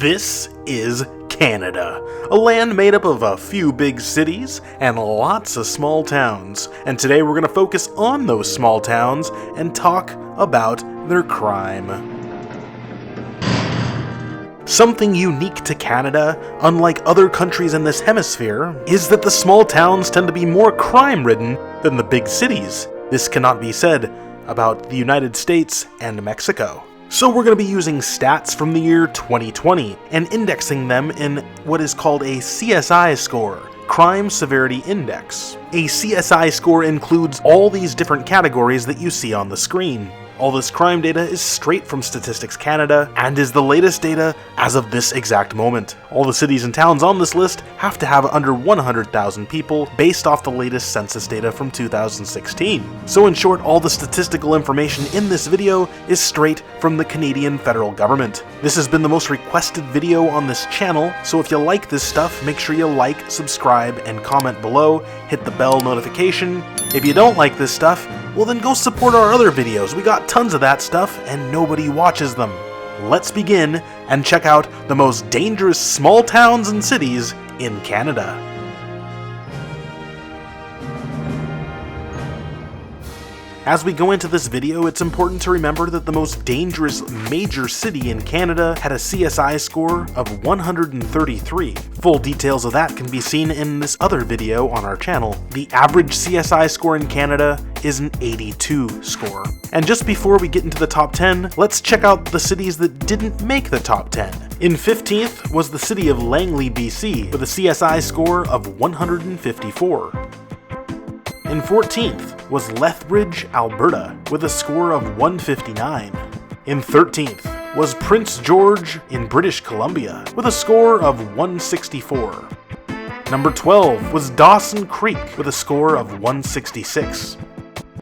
This is Canada, a land made up of a few big cities and lots of small towns. And today we're going to focus on those small towns and talk about their crime. Something unique to Canada, unlike other countries in this hemisphere, is that the small towns tend to be more crime-ridden than the big cities. This cannot be said about the United States and Mexico. So we're going to be using stats from the year 2020 and indexing them in what is called a CSI score, Crime Severity Index. A CSI score includes all these different categories that you see on the screen. All this crime data is straight from Statistics Canada and is the latest data as of this exact moment. All the cities and towns on this list have to have under 100,000 people based off the latest census data from 2016. So in short, all the statistical information in this video is straight from the Canadian federal government. This has been the most requested video on this channel, so if you like this stuff, make sure you like, subscribe, and comment below, hit the bell notification. If you don't like this stuff, well then go support our other videos. We got tons of that stuff and nobody watches them. Let's begin and check out the most dangerous small towns and cities in Canada. As we go into this video, it's important to remember that the most dangerous major city in Canada had a CSI score of 133. Full details of that can be seen in this other video on our channel. The average CSI score in Canada is an 82 score. And just before we get into the top 10, let's check out the cities that didn't make the top 10. In 15th was the city of Langley, BC, with a CSI score of 154. In 14th was Lethbridge, Alberta, with a score of 159. In 13th was Prince George in British Columbia, with a score of 164. Number 12 was Dawson Creek, with a score of 166.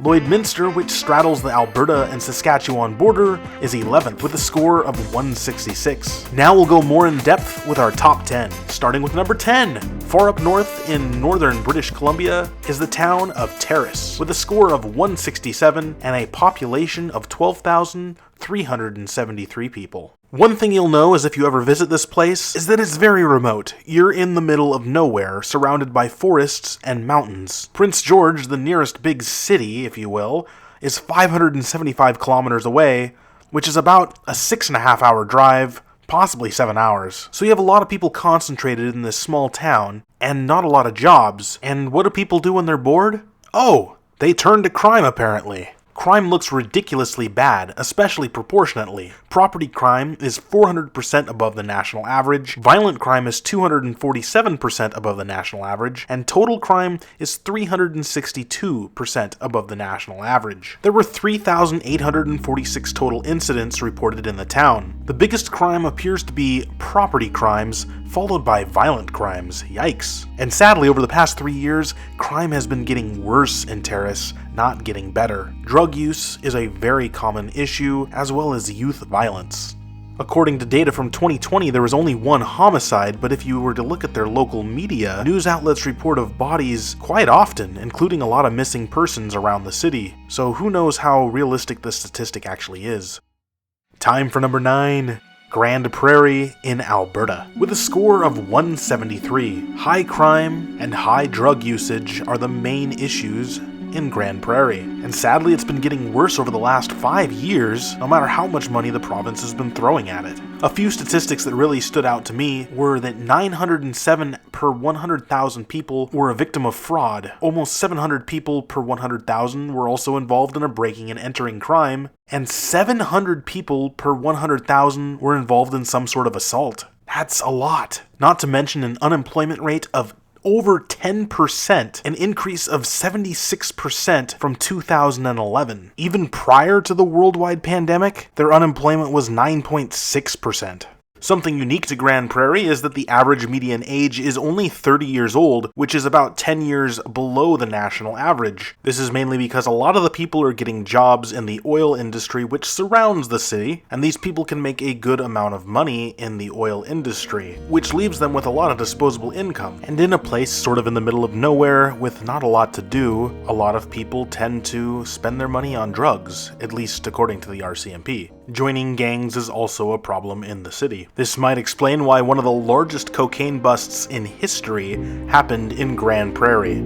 Lloydminster, which straddles the Alberta and Saskatchewan border, is 11th with a score of 166. Now we'll go more in depth with our top 10, starting with number 10. Far up north in northern British Columbia is the town of Terrace, with a score of 167 and a population of 12,373 people. One thing you'll know is if you ever visit this place is that it's very remote. You're in the middle of nowhere, surrounded by forests and mountains. Prince George, the nearest big city, if you will, is 575 kilometers away, which is about a 6.5 hour drive, possibly 7 hours. So you have a lot of people concentrated in this small town, and not a lot of jobs. And what do people do when they're bored? Oh, they turn to crime apparently. Crime looks ridiculously bad, especially proportionately. Property crime is 400% above the national average, violent crime is 247% above the national average, and total crime is 362% above the national average. There were 3,846 total incidents reported in the town. The biggest crime appears to be property crimes, followed by violent crimes. Yikes. And sadly, over the past 3 years, crime has been getting worse in Terrace, not getting better. Drug use is a very common issue, as well as youth violence. According to data from 2020, there was only one homicide, but if you were to look at their local media, news outlets report of bodies quite often, including a lot of missing persons around the city. So who knows how realistic this statistic actually is. Time for number 9. Grande Prairie in Alberta, with a score of 173. High crime and high drug usage are the main issues in Grande Prairie, and sadly it's been getting worse over the last 5 years, no matter how much money the province has been throwing at it. A few statistics that really stood out to me were that 907 per 100,000 people were a victim of fraud, almost 700 people per 100,000 were also involved in a breaking and entering crime, and 700 people per 100,000 were involved in some sort of assault. That's a lot. Not to mention an unemployment rate of over 10%, an increase of 76% from 2011. Even prior to the worldwide pandemic, their unemployment was 9.6%. Something unique to Grande Prairie is that the average median age is only 30 years old, which is about 10 years below the national average. This is mainly because a lot of the people are getting jobs in the oil industry which surrounds the city, and these people can make a good amount of money in the oil industry, which leaves them with a lot of disposable income. And in a place sort of in the middle of nowhere with not a lot to do, a lot of people tend to spend their money on drugs, at least according to the RCMP. Joining gangs is also a problem in the city. This might explain why one of the largest cocaine busts in history happened in Grand Prairie.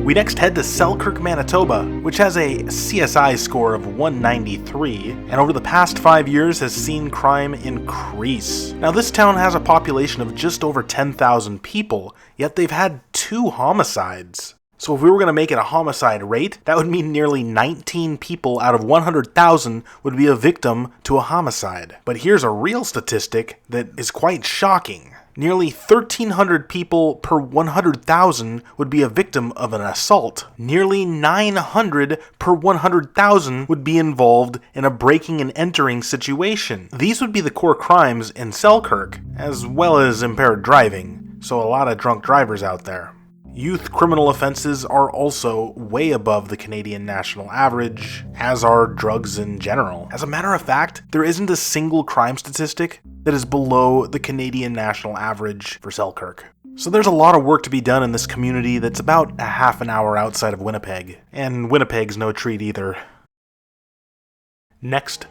We next head to Selkirk, Manitoba, which has a CSI score of 193, and over the past 5 years has seen crime increase. Now, this town has a population of just over 10,000 people, yet they've had 2 homicides. So if we were going to make it a homicide rate, that would mean nearly 19 people out of 100,000 would be a victim to a homicide. But here's a real statistic that is quite shocking. Nearly 1,300 people per 100,000 would be a victim of an assault. Nearly 900 per 100,000 would be involved in a breaking and entering situation. These would be the core crimes in Selkirk, as well as impaired driving, so a lot of drunk drivers out there. Youth criminal offenses are also way above the Canadian national average, as are drugs in general. As a matter of fact, there isn't a single crime statistic that is below the Canadian national average for Selkirk. So there's a lot of work to be done in this community that's about a half an hour outside of Winnipeg, and Winnipeg's no treat either. Next.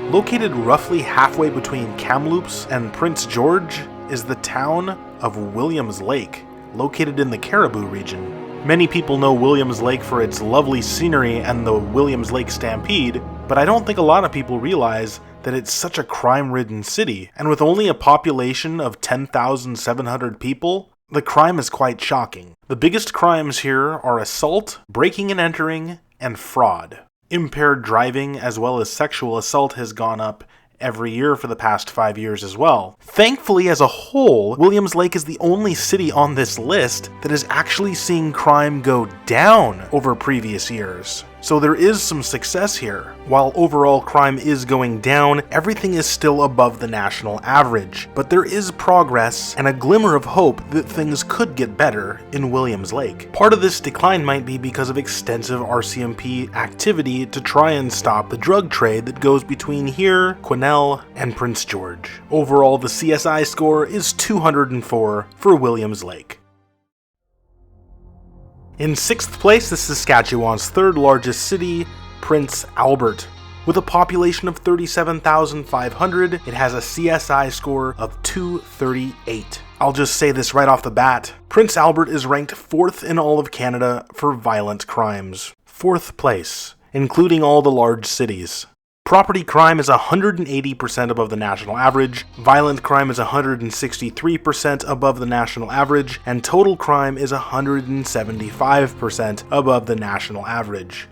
Located roughly halfway between Kamloops and Prince George is the town of Williams Lake, located in the Caribou region. Many people know Williams Lake for its lovely scenery and the Williams Lake Stampede, but I don't think a lot of people realize that it's such a crime-ridden city, and with only a population of 10,700 people, the crime is quite shocking. The biggest crimes here are assault, breaking and entering, and fraud. Impaired driving as well as sexual assault has gone up every year for the past 5 years as well. Thankfully, as a whole, Williams Lake is the only city on this list that is actually seeing crime go down over previous years. So there is some success here. While overall crime is going down, everything is still above the national average. But there is progress and a glimmer of hope that things could get better in Williams Lake. Part of this decline might be because of extensive RCMP activity to try and stop the drug trade that goes between here, Quesnel, and Prince George. Overall, the CSI score is 204 for Williams Lake. In 6th place is Saskatchewan's 3rd largest city, Prince Albert. With a population of 37,500, it has a CSI score of 238. I'll just say this right off the bat. Prince Albert is ranked 4th in all of Canada for violent crimes. 4th place, including all the large cities. Property crime is 180% above the national average, violent crime is 163% above the national average, and total crime is 175% above the national average.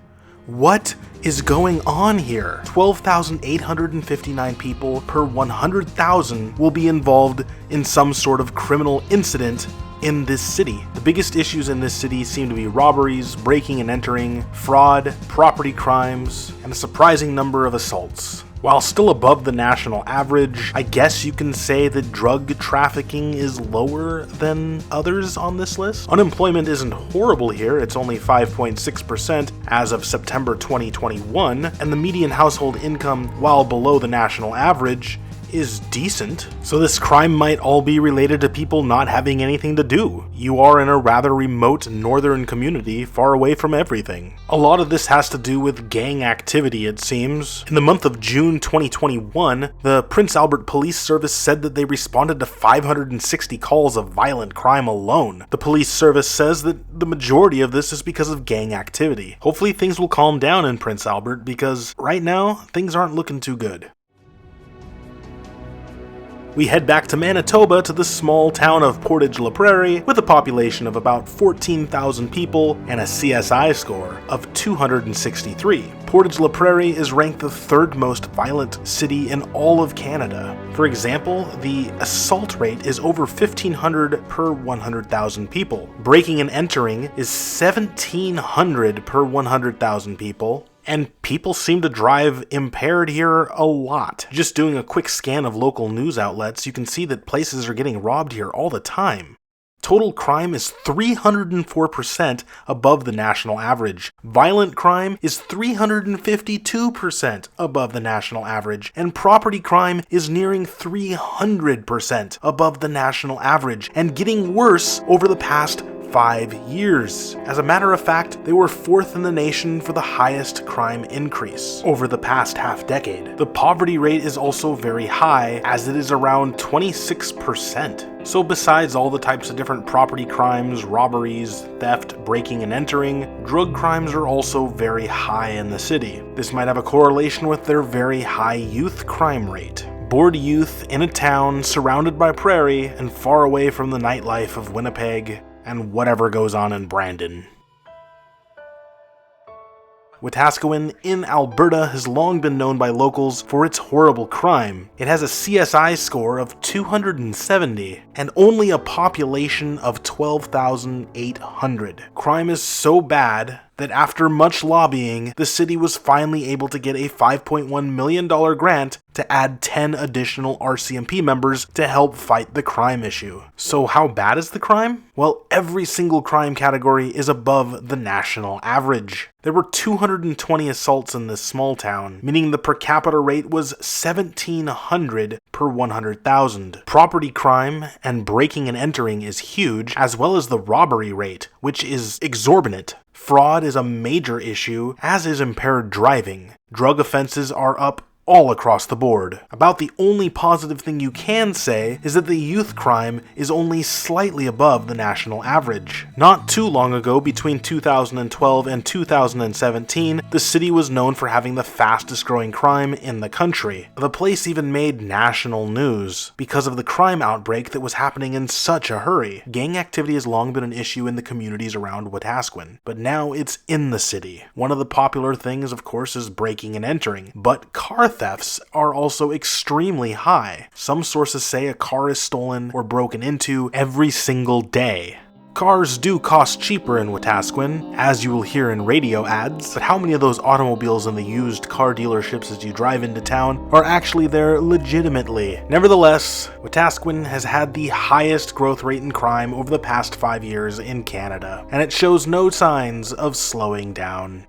What is going on here? 12,859 people per 100,000 will be involved in some sort of criminal incident in this city. The biggest issues in this city seem to be robberies, breaking and entering, fraud, property crimes, and a surprising number of assaults. While still above the national average, I guess you can say that drug trafficking is lower than others on this list. Unemployment isn't horrible here, it's only 5.6% as of September 2021, and the median household income, while below the national average, is decent. So this crime might all be related to people not having anything to do. You are in a rather remote northern community, far away from everything. A lot of this has to do with gang activity, it seems. In the month of June 2021, the Prince Albert Police Service said that they responded to 560 calls of violent crime alone. The police service says that the majority of this is because of gang activity. Hopefully things will calm down in Prince Albert, because right now, things aren't looking too good. We head back to Manitoba to the small town of Portage-la-Prairie with a population of about 14,000 people and a CSI score of 263. Portage-la-Prairie is ranked the 3rd most violent city in all of Canada. For example, the assault rate is over 1,500 per 100,000 people. Breaking and entering is 1,700 per 100,000 people. And people seem to drive impaired here a lot. Just doing a quick scan of local news outlets, you can see that places are getting robbed here all the time. Total crime is 304% above the national average. Violent crime is 352% above the national average. And property crime is nearing 300% above the national average, and getting worse over the past 5 years. As a matter of fact, they were 4th in the nation for the highest crime increase over the past half-decade. The poverty rate is also very high, as it is around 26%. So besides all the types of different property crimes, robberies, theft, breaking and entering, drug crimes are also very high in the city. This might have a correlation with their very high youth crime rate. Bored youth in a town surrounded by prairie and far away from the nightlife of Winnipeg and whatever goes on in Brandon. Wetaskiwin in Alberta has long been known by locals for its horrible crime. It has a CSI score of 270 and only a population of 12,800. Crime is so bad that after much lobbying, the city was finally able to get a $5.1 million grant to add 10 additional RCMP members to help fight the crime issue. So how bad is the crime? Well, every single crime category is above the national average. There were 220 assaults in this small town, meaning the per capita rate was 1,700 per 100,000. Property crime and breaking and entering is huge, as well as the robbery rate, which is exorbitant. Fraud is a major issue, as is impaired driving. Drug offenses are up all across the board. About the only positive thing you can say is that the youth crime is only slightly above the national average. Not too long ago, between 2012 and 2017, the city was known for having the fastest growing crime in the country. The place even made national news because of the crime outbreak that was happening in such a hurry. Gang activity has long been an issue in the communities around Wetaskiwin, but now it's in the city. One of the popular things, of course, is breaking and entering, but car thefts are also extremely high. Some sources say a car is stolen or broken into every single day. Cars do cost cheaper in Wetaskiwin, as you will hear in radio ads, but how many of those automobiles in the used car dealerships as you drive into town are actually there legitimately? Nevertheless, Wetaskiwin has had the highest growth rate in crime over the past 5 years in Canada, and it shows no signs of slowing down.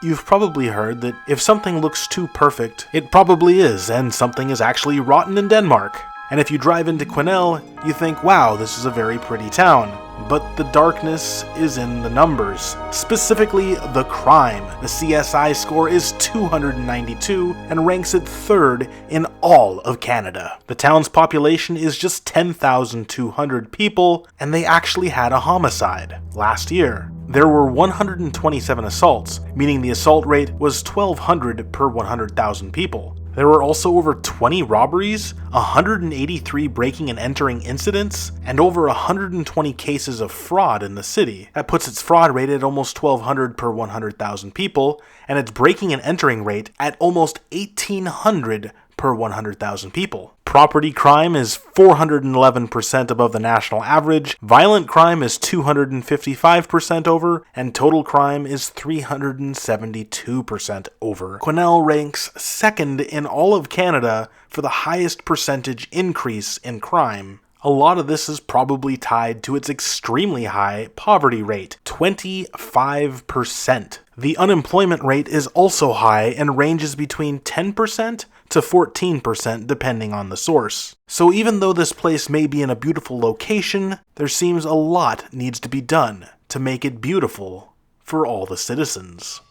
You've probably heard that if something looks too perfect, it probably is, and something is actually rotten in Denmark. And if you drive into Quesnel, you think, wow, this is a very pretty town. But the darkness is in the numbers, specifically the crime. The CSI score is 292 and ranks it 3rd in all of Canada. The town's population is just 10,200 people, and they actually had a homicide last year. There were 127 assaults, meaning the assault rate was 1,200 per 100,000 people. There were also over 20 robberies, 183 breaking and entering incidents, and over 120 cases of fraud in the city. That puts its fraud rate at almost 1,200 per 100,000 people, and its breaking and entering rate at almost 1,800 per 100,000 people. Property crime is 411% above the national average, violent crime is 255% over, and total crime is 372% over. Quesnel ranks 2nd in all of Canada for the highest percentage increase in crime. A lot of this is probably tied to its extremely high poverty rate, 25%. The unemployment rate is also high and ranges between 10% to 14% depending on the source. So even though this place may be in a beautiful location, there seems a lot needs to be done to make it beautiful for all the citizens.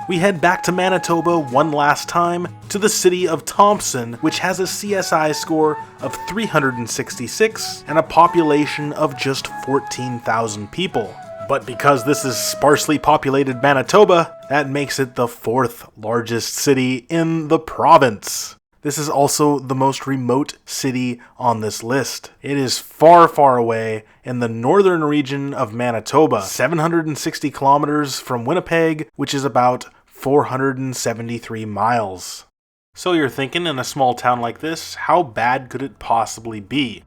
We head back to Manitoba one last time to the city of Thompson, which has a CSI score of 366 and a population of just 14,000 people. But because this is sparsely populated Manitoba, that makes it the 4th largest city in the province. This is also the most remote city on this list. It is far, far away in the northern region of Manitoba, 760 kilometers from Winnipeg, which is about 473 miles. So you're thinking, in a small town like this, how bad could it possibly be?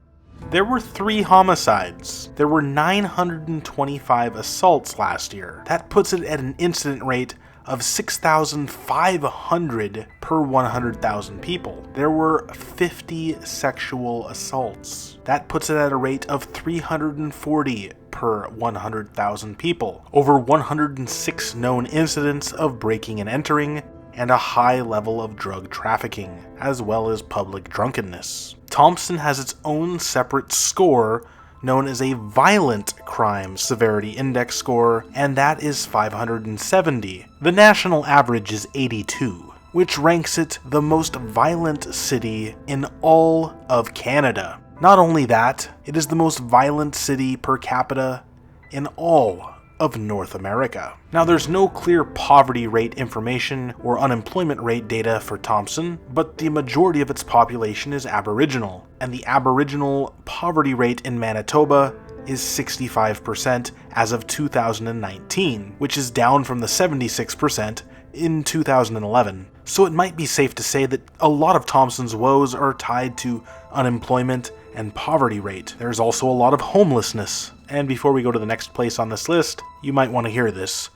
There were 3 homicides. There were 925 assaults last year. That puts it at an incident rate of 6,500 per 100,000 people. There were 50 sexual assaults. That puts it at a rate of 340 per 100,000 people. Over 106 known incidents of breaking and entering, and a high level of drug trafficking, as well as public drunkenness. Thompson has its own separate score known as a Violent Crime Severity Index score, and that is 570. The national average is 82, which ranks it the most violent city in all of Canada. Not only that, it is the most violent city per capita in all of North America. Now, there's no clear poverty rate information or unemployment rate data for Thompson, but the majority of its population is Aboriginal, and the Aboriginal poverty rate in Manitoba is 65% as of 2019, which is down from the 76% in 2011. So it might be safe to say that a lot of Thompson's woes are tied to unemployment and poverty rate. There's also a lot of homelessness. And before we go to the next place on this list, you might want to hear this.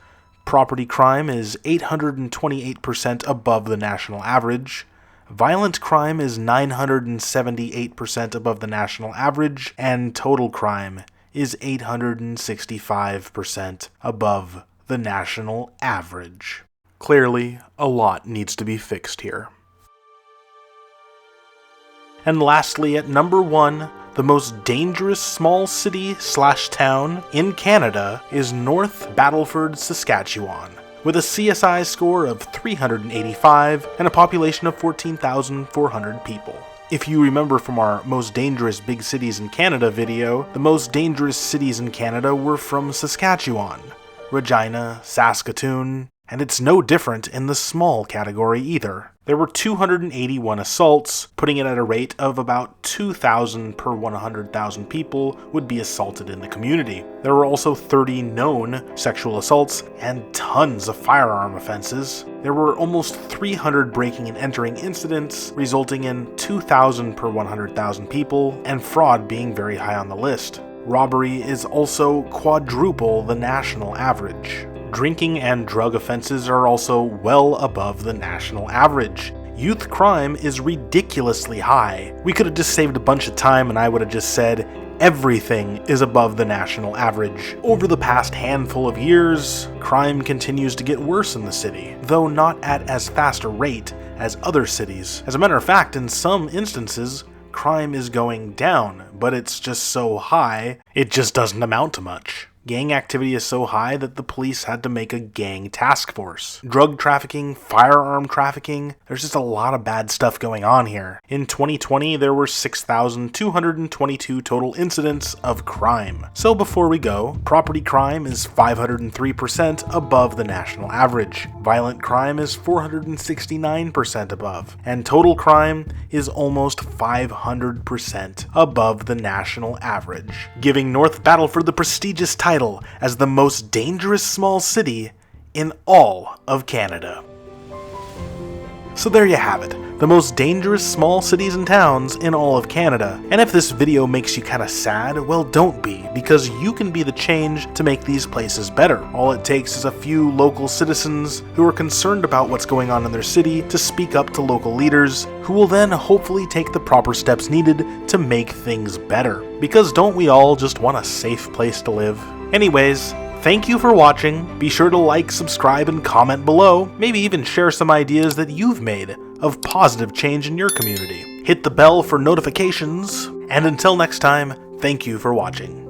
Property crime is 828% above the national average. Violent crime is 978% above the national average, and total crime is 865% above the national average. Clearly, a lot needs to be fixed here. And lastly, at number 1, the most dangerous small city/town in Canada is North Battleford, Saskatchewan, with a CSI score of 385 and a population of 14,400 people. If you remember from our Most Dangerous Big Cities in Canada video, the most dangerous cities in Canada were from Saskatchewan, Regina, Saskatoon, and it's no different in the small category either. There were 281 assaults, putting it at a rate of about 2,000 per 100,000 people would be assaulted in the community. There were also 30 known sexual assaults and tons of firearm offenses. There were almost 300 breaking and entering incidents, resulting in 2,000 per 100,000 people, and fraud being very high on the list. Robbery is also quadruple the national average. Drinking and drug offenses are also well above the national average. Youth crime is ridiculously high. We could have just saved a bunch of time and I would have just said everything is above the national average. Over the past handful of years, crime continues to get worse in the city, though not at as fast a rate as other cities. As a matter of fact, in some instances, crime is going down, but it's just so high, it just doesn't amount to much. Gang activity is so high that the police had to make a gang task force. Drug trafficking, firearm trafficking, there's just a lot of bad stuff going on here. In 2020, there were 6,222 total incidents of crime. So before we go, property crime is 503% above the national average. Violent crime is 469% above. And total crime is almost 500% above the national average, giving North Battleford the prestigious title as the most dangerous small city in all of Canada. So there you have it, the most dangerous small cities and towns in all of Canada. And if this video makes you kind of sad, well, don't be, because you can be the change to make these places better. All it takes is a few local citizens who are concerned about what's going on in their city to speak up to local leaders, who will then hopefully take the proper steps needed to make things better. Because don't we all just want a safe place to live? Anyways, thank you for watching. Be sure to like, subscribe, and comment below. Maybe even share some ideas that you've made of positive change in your community. Hit the bell for notifications. And until next time, thank you for watching.